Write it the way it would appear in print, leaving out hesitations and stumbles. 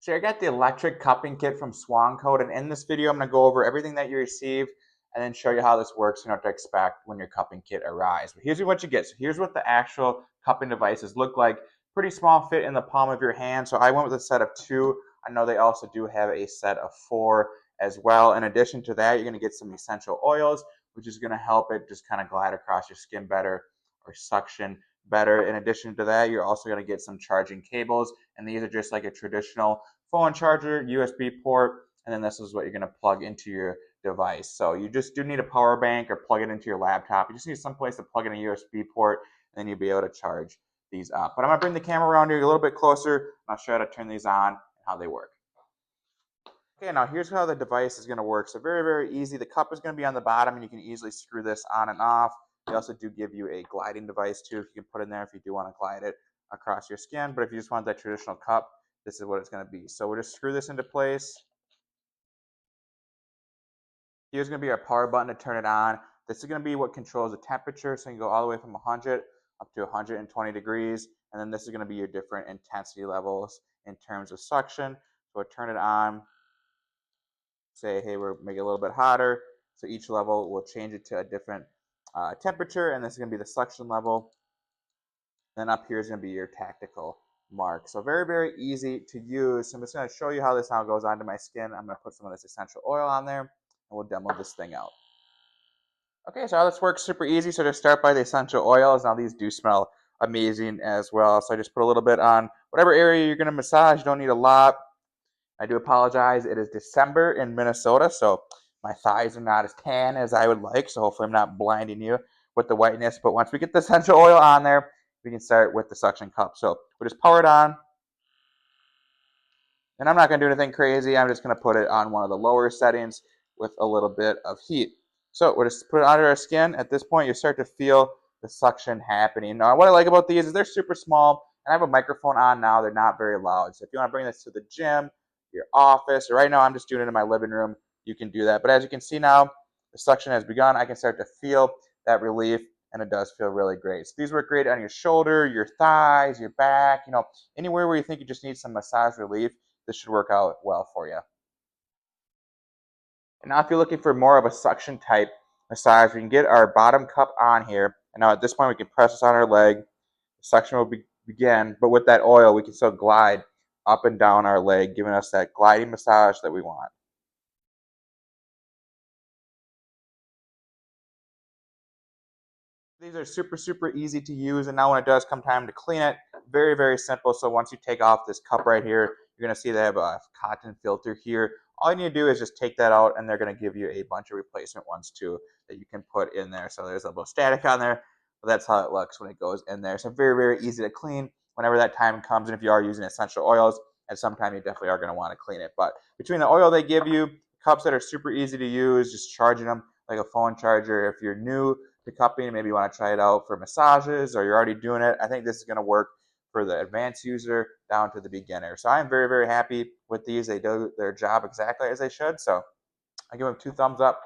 So I got the electric cupping kit from Swan, and in this video I'm going to go over everything that you receive and then show you how this works and what to expect when your cupping kit arrives. But here's what you get. So here's what the actual cupping devices look like. Pretty small, fit in the palm of your hand. So I went with a set of 2. I know they also do have a set of 4 as well. In addition to that, you're going to get some essential oils, which is going to help it just kind of glide across your skin better or suction better. In addition to that, you're also going to get some charging cables, and these are just like a traditional phone charger, USB port, and then this is what you're going to plug into your device. So you just do need a power bank or plug it into your laptop. You just need some place to plug in a USB port, and then you'll be able to charge these up. But I'm going to bring the camera around here a little bit closer, and I'll show you how to turn these on and how they work. Okay, now here's how the device is going to work. So very, very easy. The cup is going to be on the bottom, and you can easily screw this on and off. They also do give you a gliding device too, if you can put in there if you do want to glide it across your skin. But if you just want that traditional cup, this is what it's going to be. So we'll just screw this into place. Here's going to be our power button to turn it on. This is going to be what controls the temperature, so you can go all the way from 100 up to 120 degrees. And then this is going to be your different intensity levels in terms of suction. So we'll turn it on. Say, hey, we're making it a little bit hotter. So each level will change it to a different temperature, and this is going to be the suction level. Then up here is going to be your tactical mark. So very, very easy to use. So I'm just going to show you how this now goes onto my skin. I'm going to put some of this essential oil on there, and we'll demo this thing out. Okay, so how this works super easy. So just start by the essential oils. Now these do smell amazing as well. So I just put a little bit on whatever area you're going to massage. You don't need a lot. I do apologize. It is December in Minnesota, so my thighs are not as tan as I would like, so hopefully I'm not blinding you with the whiteness. But once we get the essential oil on there, we can start with the suction cup. So we'll just pour it on. And I'm not going to do anything crazy. I'm just going to put it on one of the lower settings with a little bit of heat. So we'll just put it under our skin. At this point, you start to feel the suction happening. Now, what I like about these is they're super small, and I have a microphone on now. They're not very loud. So if you want to bring this to the gym, your office, or right now I'm just doing it in my living room, you can do that. But as you can see now, the suction has begun. I can start to feel that relief, and it does feel really great. So these work great on your shoulder, your thighs, your back, anywhere where you think you just need some massage relief. This should work out well for you. And now if you're looking for more of a suction type massage, we can get our bottom cup on here. And now at this point, we can press this on our leg. The suction will begin, but with that oil, we can still glide up and down our leg, giving us that gliding massage that we want. These are super, super easy to use, and now when it does come time to clean it, very, very simple. So once you take off this cup right here, you're going to see they have a cotton filter here. All you need to do is just take that out, and they're going to give you a bunch of replacement ones too that you can put in there. So there's a little static on there, but that's how it looks when it goes in there. So very, very easy to clean whenever that time comes. And if you are using essential oils, at some time you definitely are going to want to clean it. But between the oil they give you, cups that are super easy to use, just charging them like a phone charger. If you're new to cupping, maybe you want to try it out for massages, or you're already doing it, I think this is going to work for the advanced user down to the beginner. So I'm very, very happy with these. They do their job exactly as they should. So I give them 2 thumbs up